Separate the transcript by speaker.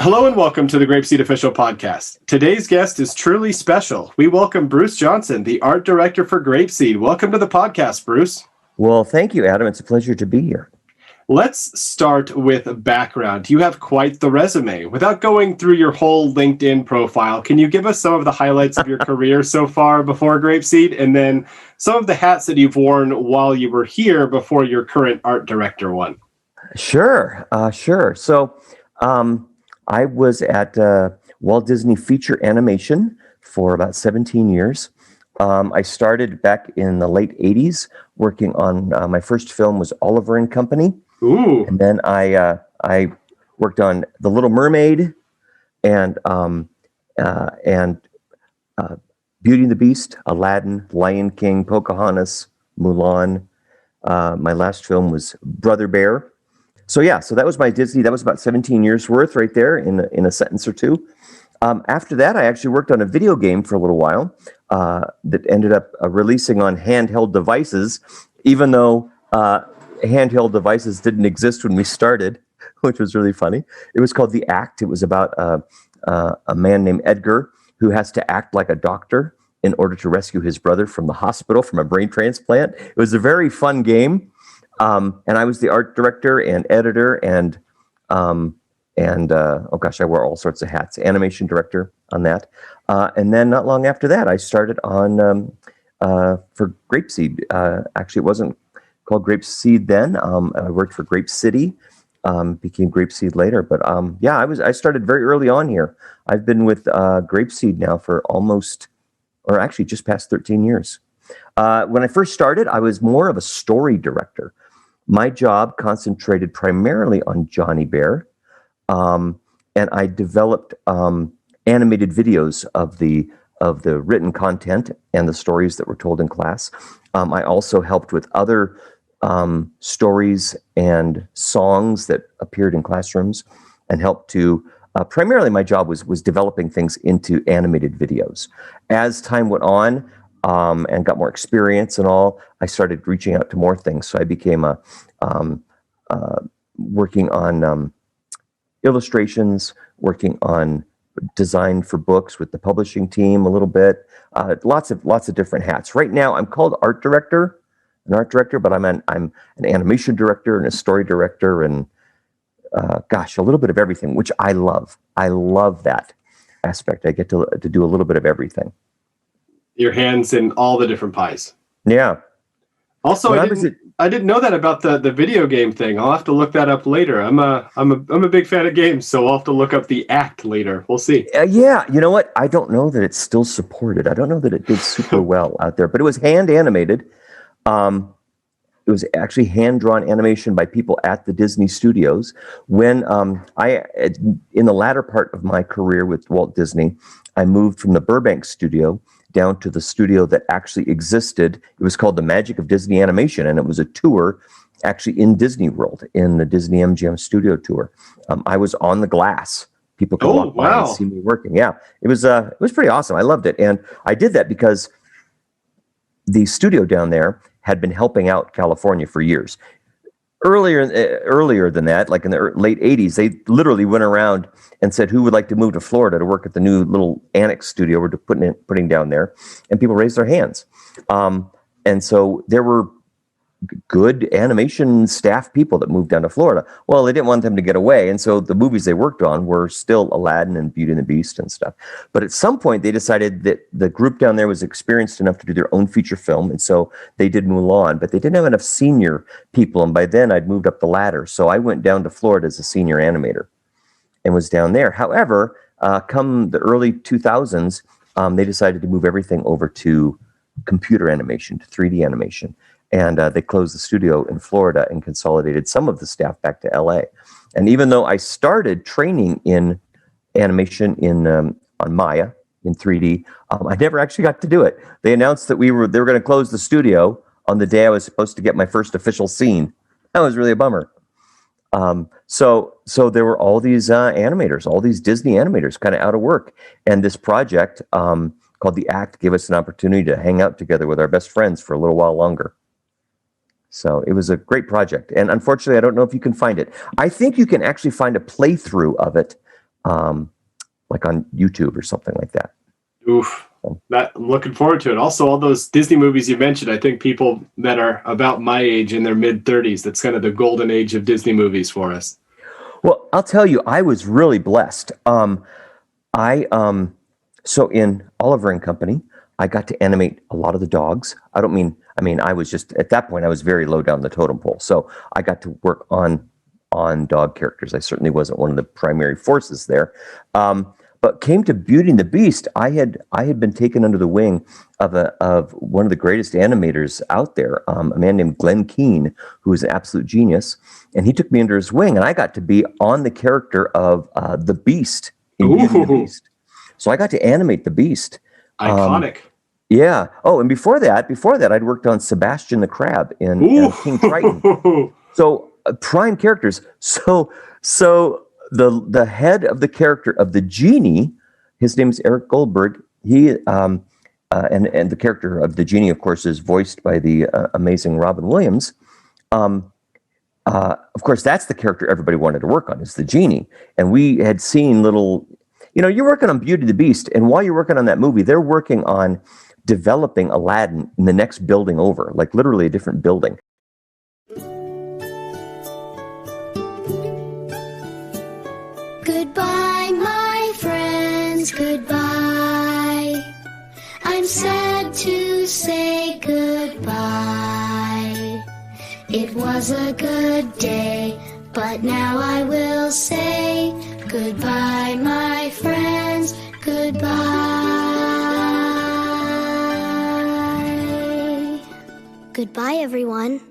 Speaker 1: Hello and welcome to the GrapeSEED Official Podcast. Today's guest is truly special. We welcome Broose Johnson, the art director for GrapeSEED. Welcome to the podcast, Broose.
Speaker 2: Well, thank you, Adam. It's a pleasure to be here.
Speaker 1: Let's start with background. You have quite the resume. Without going through your whole LinkedIn profile, can you give us some of the highlights of your career so far before GrapeSEED, and then some of the hats that you've worn while you were here before your current art director one?
Speaker 2: Sure. So I was at Walt Disney Feature Animation for about 17 years. I started back in the late 80s working on my first film was Oliver and Company.
Speaker 1: Ooh.
Speaker 2: And then I worked on The Little Mermaid and Beauty and the Beast, Aladdin, Lion King, Pocahontas, Mulan. My last film was Brother Bear. So that was my Disney. That was about 17 years worth right there in a sentence or two. After that, I actually worked on a video game for a little while that ended up releasing on handheld devices, even though handheld devices didn't exist when we started, which was really funny. It was called The Act. It was about a man named Edgar who has to act like a doctor in order to rescue his brother from the hospital from a brain transplant. It was a very fun game. And I was the art director and editor and oh gosh, I wore all sorts of hats, animation director on that. And then not long after that, I started on for GrapeSEED. Actually, it wasn't called GrapeSEED then. I worked for Grape City, became GrapeSEED later. But I started very early on here. I've been with GrapeSEED now for actually just past 13 years. When I first started, I was more of a story director. My job concentrated primarily on Johnny Bear, and I developed animated videos of the written content and the stories that were told in class. I also helped with other stories and songs that appeared in classrooms, and helped to primarily my job was developing things into animated videos. As time went on, and got more experience and all, I started reaching out to more things. So I became working on illustrations, working on design for books with the publishing team a little bit. Lots of different hats. Right now, I'm called an art director, but I'm an animation director and a story director, and a little bit of everything, which I love. I love that aspect. I get to do a little bit of everything.
Speaker 1: Your hands in all the different pies.
Speaker 2: Yeah.
Speaker 1: Also, I didn't know that about the video game thing. I'll have to look that up later. I'm a big fan of games, so I'll have to look up The Act later. We'll see.
Speaker 2: Yeah, you know what? I don't know that it's still supported. I don't know that it did super well out there, but it was hand animated. It was actually hand-drawn animation by people at the Disney studios. When in the latter part of my career with Walt Disney, I moved from the Burbank studio down to the studio that actually existed. It was called The Magic of Disney Animation, and it was a tour actually in Disney World, in the Disney MGM studio tour. I was on the glass. People could walk by and see me working. Yeah, it was pretty awesome. I loved it, and I did that because the studio down there had been helping out California for years. Earlier than that, like in the late 80s, they literally went around and said, who would like to move to Florida to work at the new little annex studio we're putting down there? And people raised their hands. And so there were good animation staff people that moved down to Florida. Well, they didn't want them to get away. And so the movies they worked on were still Aladdin and Beauty and the Beast and stuff. But at some point, they decided that the group down there was experienced enough to do their own feature film. And so they did Mulan, but they didn't have enough senior people. And by then, I'd moved up the ladder. So I went down to Florida as a senior animator and was down there. However, come the early 2000s, they decided to move everything over to computer animation, to 3D animation. And they closed the studio in Florida and consolidated some of the staff back to LA. And even though I started training in animation on Maya in 3D, I never actually got to do it. They announced that they were going to close the studio on the day I was supposed to get my first official scene. That was really a bummer. So there were all these animators, all these Disney animators kind of out of work. And this project called The Act gave us an opportunity to hang out together with our best friends for a little while longer. So it was a great project. And unfortunately, I don't know if you can find it. I think you can actually find a playthrough of it like on YouTube or something like that.
Speaker 1: Oof. I'm looking forward to it. Also, all those Disney movies you mentioned, I think people that are about my age in their mid-30s, that's kind of the golden age of Disney movies for us.
Speaker 2: Well, I'll tell you, I was really blessed. So in Oliver and Company, I got to animate a lot of the dogs. I mean, I was just, at that point, I was very low down the totem pole. So I got to work on dog characters. I certainly wasn't one of the primary forces there. But came to Beauty and the Beast, I had been taken under the wing of one of the greatest animators out there, a man named Glenn Keane, who is an absolute genius, and he took me under his wing, and I got to be on the character of the Beast in Beauty and the Beast. So I got to animate the Beast.
Speaker 1: Iconic.
Speaker 2: Yeah. Oh, and before that, I'd worked on Sebastian the Crab in King Triton. So prime characters. So the head of the character of the genie, his name is Eric Goldberg. He and the character of the genie, of course, is voiced by the amazing Robin Williams. Of course, that's the character everybody wanted to work on, is the genie. And we had seen little, you're working on Beauty and the Beast, and while you're working on that movie, they're working on developing Aladdin in the next building over, like literally a different building.
Speaker 3: Goodbye, my friends, goodbye. I'm sad to say goodbye. It was a good day, but now I will say goodbye, my friends, goodbye. Goodbye, everyone.